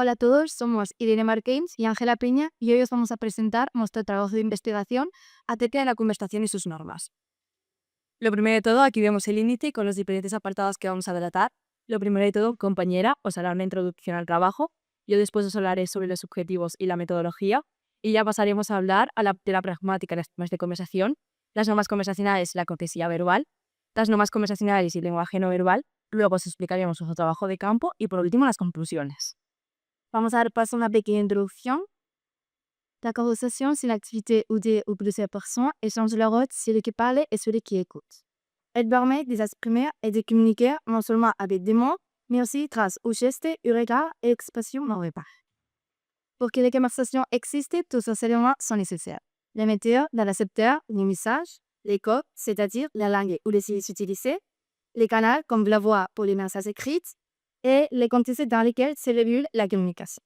Hola a todos, somos Irene Marquens y Ángela Peña y hoy os vamos a presentar nuestro trabajo de investigación acerca de la conversación y sus normas. Lo primero de todo, aquí vemos el índice con los diferentes apartados que vamos a tratar. Lo primero de todo, compañera, os hará una introducción al trabajo. Yo después os hablaré sobre los objetivos y la metodología y ya pasaremos a hablar de la pragmática en las normas de conversación, las normas conversacionales y la cortesía verbal, las normas conversacionales y el lenguaje no verbal. Luego os explicaremos nuestro trabajo de campo y por último las conclusiones. Vamos a dar paso a una pequeña introducción. La conversation, c'est l'activité où deux ou plusieurs personnes échangent leur rôle celui qui parle et celui qui écoute. Elle permet de s'exprimer et de communiquer non seulement avec des mots, mais aussi grâce aux gestes, aux regards et expressions non verbales. Pour que les conversations existent, tous ces éléments sont nécessaires. L'émetteur, le récepteur, les messages, les codes, c'est-à-dire la langue ou les signes utilisés, les canaux comme la voix pour les messages écrits, et les contextes dans lesquels se déroule la communication.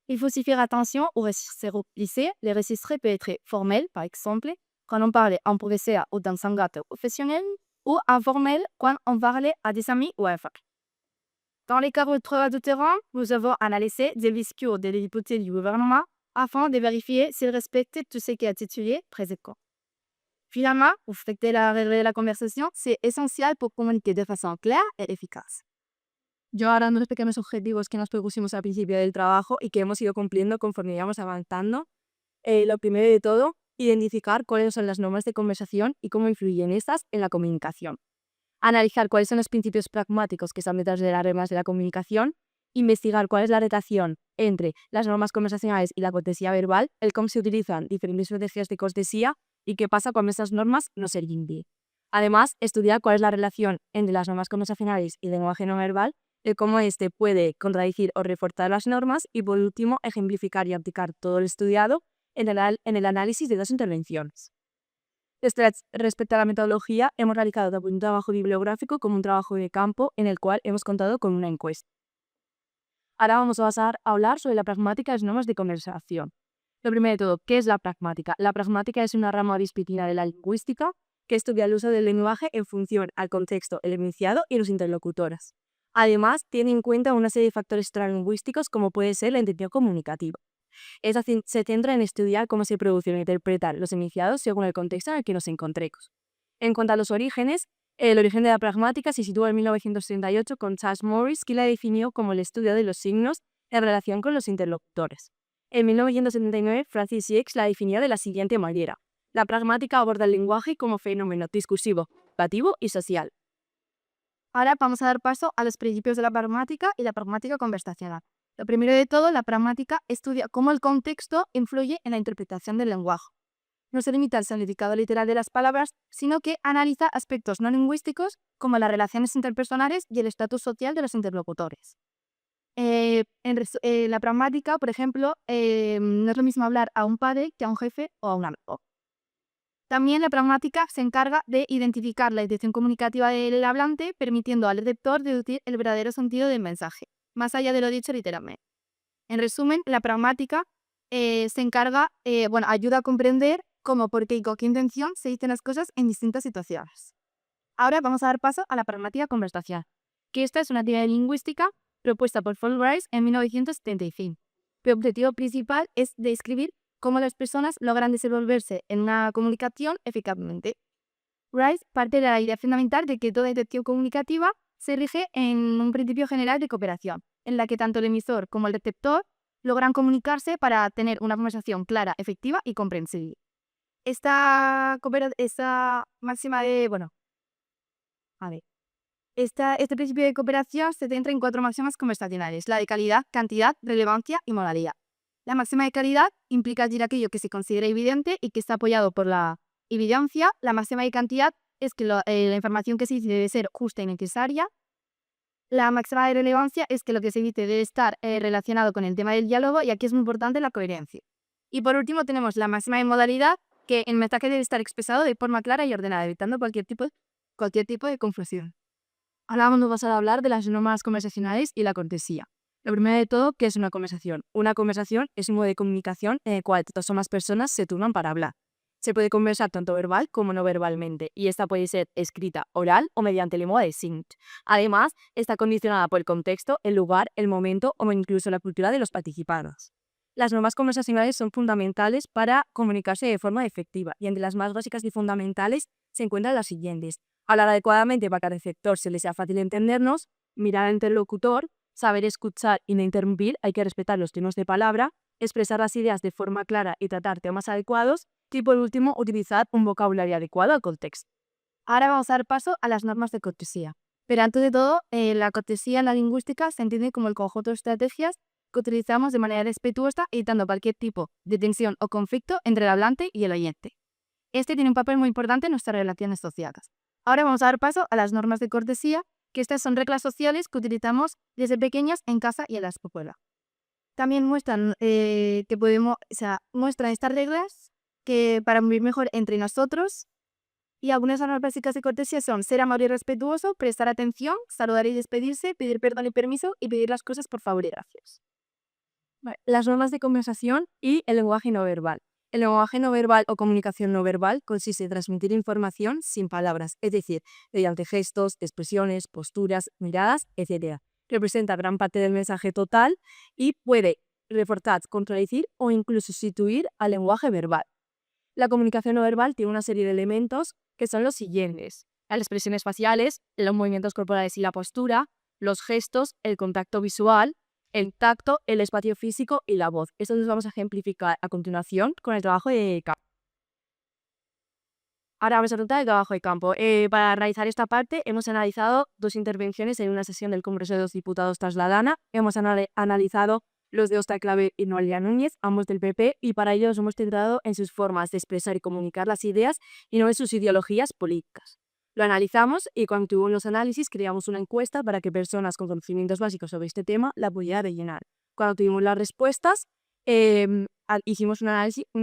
Il faut aussi faire attention aux registres lycées. Les registres peuvent être formels, par exemple, quand on parle en professeur ou dans un cadre professionnel, ou informels quand on parle à des amis ou à un frère. Dans les cas de terrain, nous avons analysé des discours des députés du gouvernement afin de vérifier s'ils respectent tout ce qui est titulé président. Finalement, pour respecter la règle de la conversation, c'est essentiel pour communiquer de façon claire et efficace. Yo ahora dando los pequeños objetivos que nos propusimos al principio del trabajo y que hemos ido cumpliendo conforme íbamos avanzando. Lo primero de todo, identificar cuáles son las normas de conversación y cómo influyen estas en la comunicación. Analizar cuáles son los principios pragmáticos que están detrás de las reglas de la comunicación. Investigar cuál es la relación entre las normas conversacionales y la cortesía verbal, el cómo se utilizan diferentes estrategias de cortesía y qué pasa cuando estas normas no se rinden. Además, estudiar cuál es la relación entre las normas conversacionales y el lenguaje no verbal, de cómo este puede contradecir o reforzar las normas y, por último, ejemplificar y aplicar todo lo estudiado en el análisis de las intervenciones. Respecto a la metodología, hemos realizado tanto un trabajo bibliográfico como un trabajo de campo en el cual hemos contado con una encuesta. Ahora vamos a pasar a hablar sobre la pragmática de las normas de conversación. Lo primero de todo, ¿qué es la pragmática? La pragmática es una rama disciplina de la lingüística que estudia el uso del lenguaje en función al contexto, el enunciado y los interlocutores. Además, tiene en cuenta una serie de factores extralingüísticos como puede ser la intención comunicativa. Se centra en estudiar cómo se producen e interpretar los enunciados según el contexto en el que nos encontremos. En cuanto a los orígenes, el origen de la pragmática se sitúa en 1938 con Charles Morris, que la definió como el estudio de los signos en relación con los interlocutores. En 1979, Francis Yates la definió de la siguiente manera: la pragmática aborda el lenguaje como fenómeno discursivo, educativo y social. Ahora vamos a dar paso a los principios de la pragmática y la pragmática conversacional. Lo primero de todo, la pragmática estudia cómo el contexto influye en la interpretación del lenguaje. No se limita al significado literal de las palabras, sino que analiza aspectos no lingüísticos como las relaciones interpersonales y el estatus social de los interlocutores. La pragmática, por ejemplo, no es lo mismo hablar a un padre que a un jefe o a un amigo. También la pragmática se encarga de identificar la intención comunicativa del hablante, permitiendo al receptor deducir el verdadero sentido del mensaje, más allá de lo dicho literalmente. En resumen, la pragmática ayuda a comprender cómo, por qué y con qué intención se dicen las cosas en distintas situaciones. Ahora vamos a dar paso a la pragmática conversacional, que esta es una teoría lingüística propuesta por Rice en 1975. Su objetivo principal es describir cómo las personas logran desenvolverse en una comunicación eficazmente. Rice parte de la idea fundamental de que toda intención comunicativa se rige en un principio general de cooperación, en la que tanto el emisor como el receptor logran comunicarse para tener una conversación clara, efectiva y comprensible. Este principio de cooperación se centra en 4 máximas conversacionales: la de calidad, cantidad, relevancia y modalidad. La máxima de calidad implica decir aquello que se considera evidente y que está apoyado por la evidencia. La máxima de cantidad es que la información que se dice debe ser justa y necesaria. La máxima de relevancia es que lo que se dice debe estar relacionado con el tema del diálogo, y aquí es muy importante la coherencia. Y por último tenemos la máxima de modalidad, que el mensaje debe estar expresado de forma clara y ordenada, evitando cualquier tipo de confusión. Ahora vamos a pasar a hablar de las normas conversacionales y la cortesía. Lo primero de todo, ¿qué es una conversación? Una conversación es un modo de comunicación en el cual dos o más personas se turnan para hablar. Se puede conversar tanto verbal como no verbalmente, y esta puede ser escrita, oral o mediante lengua de signos. Además, está condicionada por el contexto, el lugar, el momento o incluso la cultura de los participantes. Las normas conversacionales son fundamentales para comunicarse de forma efectiva, y entre las más básicas y fundamentales se encuentran las siguientes: hablar adecuadamente para que al receptor se le sea fácil entendernos, mirar al interlocutor, saber escuchar y no interrumpir, hay que respetar los turnos de palabra, expresar las ideas de forma clara y tratar temas adecuados, y por último, utilizar un vocabulario adecuado al contexto. Ahora vamos a dar paso a las normas de cortesía. Pero antes de todo, la cortesía en la lingüística se entiende como el conjunto de estrategias que utilizamos de manera respetuosa, evitando cualquier tipo de tensión o conflicto entre el hablante y el oyente. Este tiene un papel muy importante en nuestras relaciones sociales. Ahora vamos a dar paso a las normas de cortesía, que estas son reglas sociales que utilizamos desde pequeñas en casa y en la escuela. También muestran muestran estas reglas que para vivir mejor entre nosotros. Y algunas normas básicas de cortesía son ser amable y respetuoso, prestar atención, saludar y despedirse, pedir perdón y permiso y pedir las cosas por favor y gracias. Vale, las normas de conversación y el lenguaje no verbal. El lenguaje no verbal o comunicación no verbal consiste en transmitir información sin palabras, es decir, mediante gestos, expresiones, posturas, miradas, etc. Representa gran parte del mensaje total y puede reforzar, contradecir o incluso sustituir al lenguaje verbal. La comunicación no verbal tiene una serie de elementos que son los siguientes: las expresiones faciales, los movimientos corporales y la postura, los gestos, el contacto visual, el tacto, el espacio físico y la voz. Esto los vamos a ejemplificar a continuación con el trabajo de campo. Ahora vamos a tratar el trabajo de campo. Para realizar esta parte hemos analizado 2 intervenciones en una sesión del Congreso de los Diputados tras la Dana. Hemos analizado los de Óscar Clavé y Noelia Núñez, ambos del PP, y para ello nos hemos centrado en sus formas de expresar y comunicar las ideas y no en sus ideologías políticas. Lo analizamos y cuando tuvimos los análisis creamos una encuesta para que personas con conocimientos básicos sobre este tema la pudieran rellenar. Cuando tuvimos las respuestas, hicimos un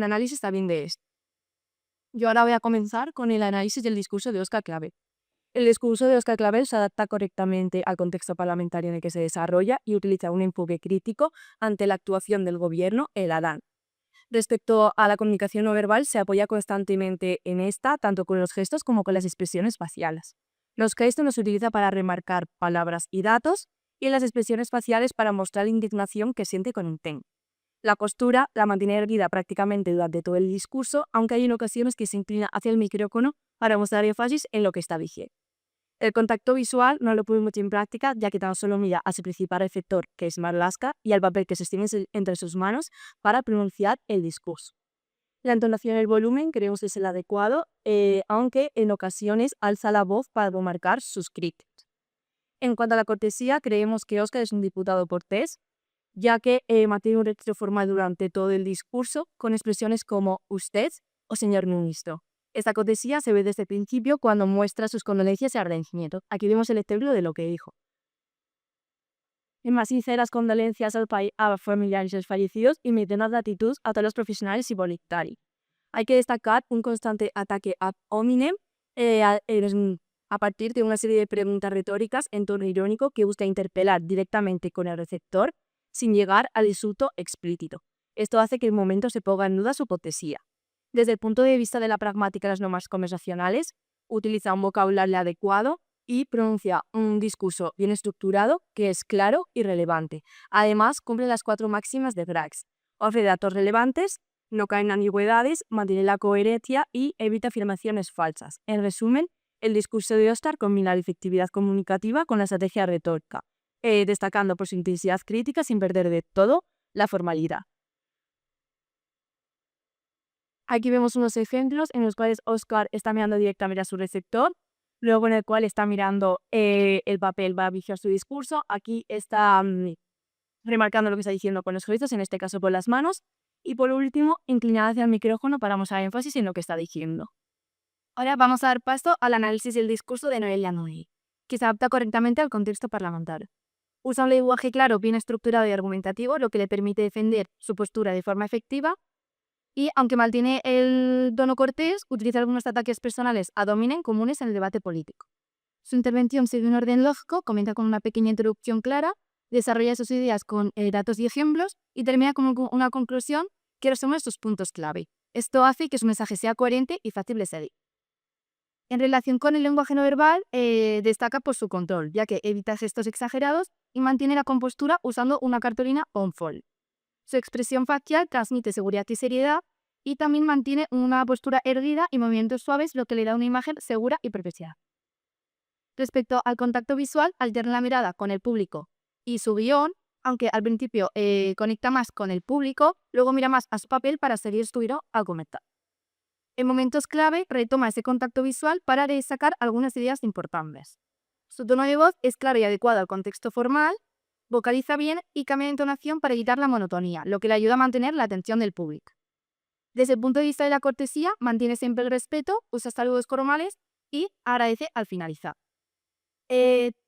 análisis también de esto. Yo ahora voy a comenzar con el análisis del discurso de Óscar Clavé. El discurso de Óscar Clavé se adapta correctamente al contexto parlamentario en el que se desarrolla y utiliza un enfoque crítico ante la actuación del gobierno, el Adán. Respecto a la comunicación no verbal, se apoya constantemente en esta, tanto con los gestos como con las expresiones faciales. Los gestos los utiliza para remarcar palabras y datos, y las expresiones faciales para mostrar la indignación que siente con intent. La postura la mantiene erguida prácticamente durante todo el discurso, aunque hay en ocasiones que se inclina hacia el micrófono para mostrar énfasis en lo que está diciendo. El contacto visual no lo pone mucho en práctica, ya que tan solo mira a su principal receptor, que es Marlaska, y al papel que sostiene entre sus manos para pronunciar el discurso. La entonación y el volumen creemos que es el adecuado, aunque en ocasiones alza la voz para remarcar sus críticas. En cuanto a la cortesía, creemos que Óscar es un diputado cortés, ya que mantiene un registro formal durante todo el discurso con expresiones como usted o señor ministro. Esta cortesía se ve desde el principio cuando muestra sus condolencias y agradecimientos. Aquí vemos el ejemplo de lo que dijo. En más sinceras condolencias al país, a familiares fallecidos y mi plena gratitud a todos los profesionales y voluntarios. Hay que destacar un constante ataque ad hominem a partir de una serie de preguntas retóricas en tono irónico que busca interpelar directamente con el receptor sin llegar al insulto explícito. Esto hace que el momento se ponga en duda su cortesía. Desde el punto de vista de la pragmática de las normas conversacionales, utiliza un vocabulario adecuado y pronuncia un discurso bien estructurado que es claro y relevante. Además, cumple las 4 máximas de Grax. Ofrece datos relevantes, no cae en ambigüedades, mantiene la coherencia y evita afirmaciones falsas. En resumen, el discurso de Óscar combina la efectividad comunicativa con la estrategia retórica, destacando por su intensidad crítica sin perder de todo la formalidad. Aquí vemos unos ejemplos en los cuales Óscar está mirando directamente a su receptor, luego en el cual está mirando el papel para vigilar su discurso. Aquí está remarcando lo que está diciendo con los gestos, en este caso con las manos, y por último, inclinada hacia el micrófono para mostrar énfasis en lo que está diciendo. Ahora vamos a dar paso al análisis del discurso de Noelia Núñez, que se adapta correctamente al contexto parlamentario. Usa un lenguaje claro, bien estructurado y argumentativo, lo que le permite defender su postura de forma efectiva. Y, aunque mantiene el tono cortés, utiliza algunos ataques personales ad hominem comunes en el debate político. Su intervención sigue un orden lógico, comienza con una pequeña introducción clara, desarrolla sus ideas con datos y ejemplos y termina con una conclusión que resume sus puntos clave. Esto hace que su mensaje sea coherente y fácil de seguir. En relación con el lenguaje no verbal, destaca por su control, ya que evita gestos exagerados y mantiene la compostura usando una cartulina on fold. Su expresión facial transmite seguridad y seriedad y también mantiene una postura erguida y movimientos suaves, lo que le da una imagen segura y profesional. Respecto al contacto visual, alterna la mirada con el público y su guión, aunque al principio conecta más con el público, luego mira más a su papel para seguir su hilo al comentar. En momentos clave, retoma ese contacto visual para destacar algunas ideas importantes. Su tono de voz es claro y adecuado al contexto formal, vocaliza bien y cambia de entonación para evitar la monotonía, lo que le ayuda a mantener la atención del público. Desde el punto de vista de la cortesía, mantiene siempre el respeto, usa saludos formales y agradece al finalizar.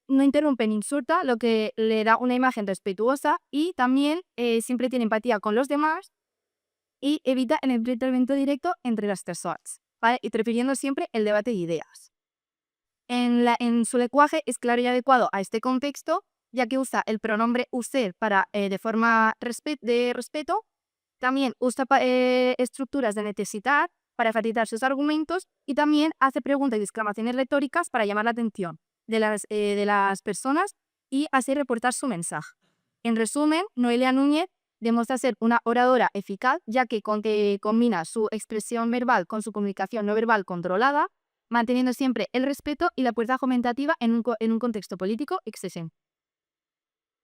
No interrumpe ni insulta, lo que le da una imagen respetuosa y también siempre tiene empatía con los demás y evita el enfrentamiento directo entre las personas, ¿vale? Y prefiriendo siempre el debate de ideas. En su lenguaje es claro y adecuado a este contexto, ya que usa el pronombre usted para, de forma de respeto. También usa estructuras de necesitar para enfatizar sus argumentos y también hace preguntas y exclamaciones retóricas para llamar la atención de las personas y así reportar su mensaje. En resumen, Noelia Núñez demuestra ser una oradora eficaz, ya que combina su expresión verbal con su comunicación no verbal controlada, manteniendo siempre el respeto y la fuerza argumentativa en un contexto político exigente.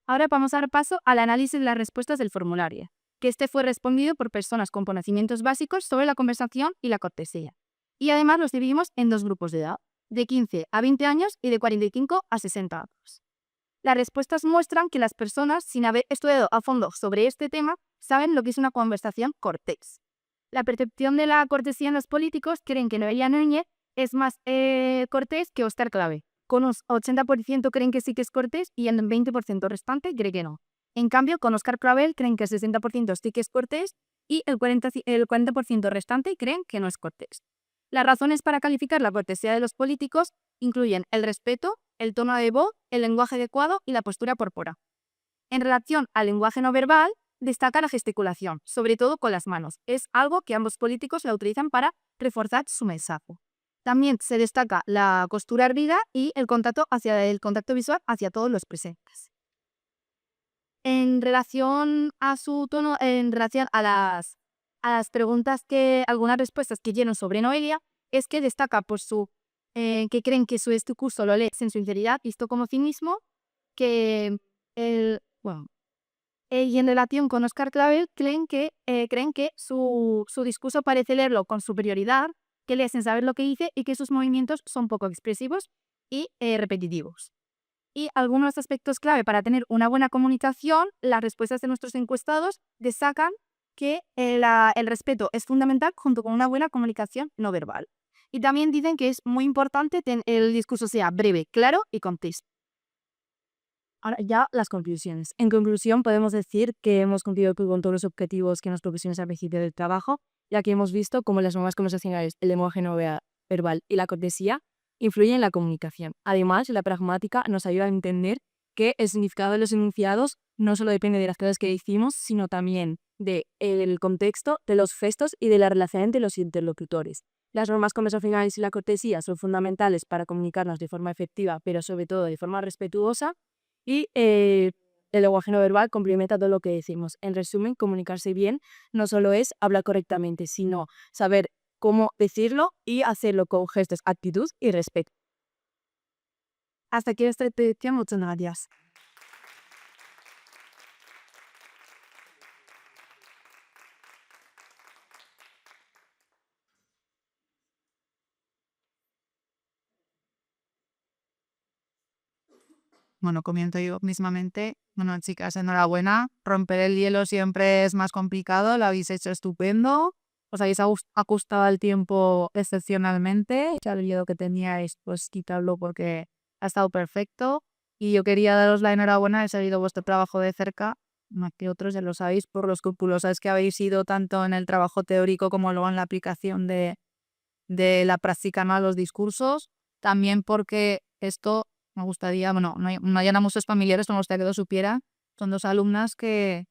Ahora vamos a dar paso al análisis de las respuestas del formulario, que este fue respondido por personas con conocimientos básicos sobre la conversación y la cortesía. Y además los dividimos en dos grupos de edad, de 15 a 20 años y de 45 a 60 años. Las respuestas muestran que las personas, sin haber estudiado a fondo sobre este tema, saben lo que es una conversación cortés. La percepción de la cortesía en los políticos creen que Noelia Núñez es más cortés que Óscar Clave. Con un 80% creen que sí que es cortés y el 20% restante cree que no. En cambio, con Óscar Clavel creen que el 60% sí que es cortés y el 40% restante creen que no es cortés. Las razones para calificar la cortesía de los políticos incluyen el respeto, el tono de voz, el lenguaje adecuado y la postura corporal. En relación al lenguaje no verbal, destaca la gesticulación, sobre todo con las manos. Es algo que ambos políticos la utilizan para reforzar su mensaje. También se destaca la costura erguida y el contacto visual hacia todos los presentes. En relación a su tono, en relación a las preguntas algunas respuestas que llenan sobre Noelia, es que destaca por que creen que su discurso lo lee sin sinceridad, visto como cinismo, que y en relación con Óscar Clavel, creen que su discurso parece leerlo con superioridad, que lee sin saber lo que dice y que sus movimientos son poco expresivos y repetitivos. Y algunos aspectos clave para tener una buena comunicación, las respuestas de nuestros encuestados destacan que el respeto es fundamental junto con una buena comunicación no verbal. Y también dicen que es muy importante que el discurso sea breve, claro y conciso. Ahora ya las conclusiones. En conclusión, podemos decir que hemos cumplido con todos los objetivos que nos propusimos al principio del trabajo, ya que hemos visto cómo las normas conversacionales, el lenguaje no verbal y la cortesía influyen en la comunicación. Además, la pragmática nos ayuda a entender que el significado de los enunciados no solo depende de las cosas que decimos, sino también del contexto, de los gestos y de la relación entre los interlocutores. Las normas conversacionales y la cortesía son fundamentales para comunicarnos de forma efectiva, pero sobre todo de forma respetuosa. Y el lenguaje no verbal complementa todo lo que decimos. En resumen, comunicarse bien no solo es hablar correctamente, sino saber cómo decirlo y hacerlo con gestos, actitud y respeto. Hasta aquí esta exposición. Muchas gracias. Bueno, comienzo yo mismamente. Bueno, chicas, enhorabuena. Romper el hielo siempre es más complicado. Lo habéis hecho estupendo. Os habéis ajustado al tiempo excepcionalmente. Ya el hielo que teníais, pues quitarlo porque ha estado perfecto. Y yo quería daros la enhorabuena. He seguido vuestro trabajo de cerca, más que otros, ya lo sabéis, por lo escrupulosas que habéis sido tanto en el trabajo teórico como luego en la aplicación de la práctica, ¿no?, a los discursos. También porque esto me gustaría, bueno, no hay muchos familiares, pero me gustaría que lo supiera. Son dos alumnas que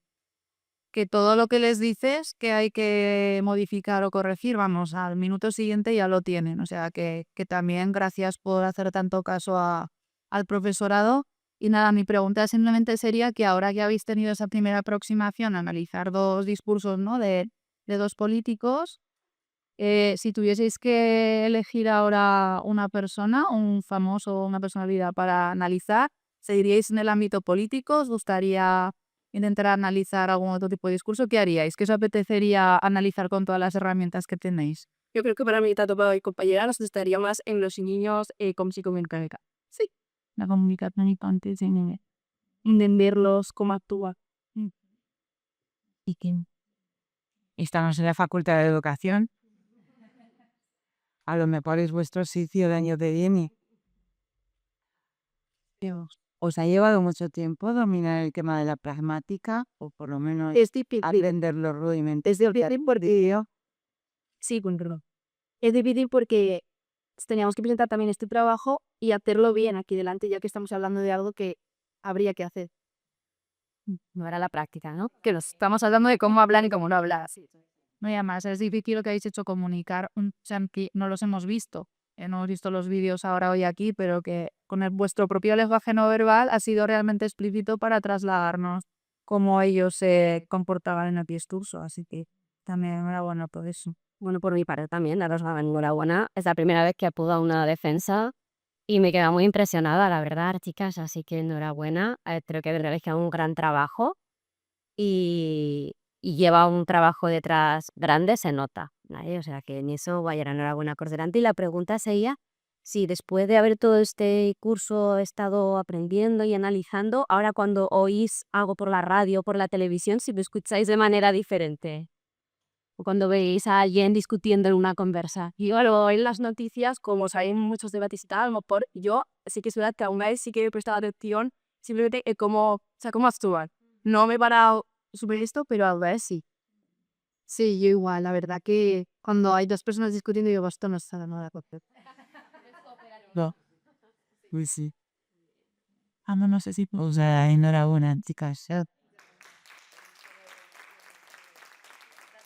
que todo lo que les dices que hay que modificar o corregir, vamos, al minuto siguiente ya lo tienen. O sea que también gracias por hacer tanto caso al profesorado. Y nada, mi pregunta simplemente sería que ahora que habéis tenido esa primera aproximación a analizar dos discursos, ¿no? de dos políticos, si tuvieseis que elegir ahora una persona, un famoso o una personalidad para analizar, ¿seguiríais en el ámbito político? ¿Os gustaría intentar analizar algún otro tipo de discurso? ¿Qué haríais? ¿Qué os apetecería analizar con todas las herramientas que tenéis? Yo creo que para mi tanto y compañera nos estaría más en los niños como psicomecánica. Sí, La comunicación y antes en entenderlos, cómo actúan. ¿Y qué? Estamos en la Facultad de Educación. A lo mejor es vuestro sitio de año que viene. ¿Os ha llevado mucho tiempo dominar el tema de la pragmática? O por lo menos Es difícil. aprender los rudimentos. Es difícil porque... Sí, perdón. Es difícil porque teníamos que presentar también este trabajo y hacerlo bien aquí delante, ya que estamos hablando de algo que habría que hacer. No era la práctica, ¿no? Que nos estamos hablando de cómo hablar y cómo no hablar. No, y además es difícil lo que habéis hecho comunicar, o sea, que no los hemos visto. No hemos visto los vídeos ahora hoy aquí, pero que con vuestro propio lenguaje no verbal ha sido realmente explícito para trasladarnos cómo ellos se comportaban en el discurso. Así que también enhorabuena por eso. Bueno, por mi parte también, daros la enhorabuena. Es la primera vez que acudo a una defensa y me queda muy impresionada, la verdad, chicas. Así que enhorabuena. Creo que habéis realizado un gran trabajo y lleva un trabajo detrás grande, se nota, ¿vale? O sea que en eso vaya la enhorabuena por delante. Y la pregunta sería si después de haber todo este curso estado aprendiendo y analizando, ahora cuando oís algo por la radio o por la televisión, si lo escucháis de manera diferente. O cuando veis a alguien discutiendo en una conversa. Y luego en las noticias, como salen muchos debates y tal, a lo mejor yo sí que es verdad que aún vez sí que he prestado atención simplemente en cómo, o sea, cómo actúan. No me he parado sobre esto, pero a vez sí. Sí, yo igual, la verdad que cuando hay dos personas discutiendo, digo, esto no está nada correcto. No. Pues sí. No sé si... O sea, enhorabuena, chicas.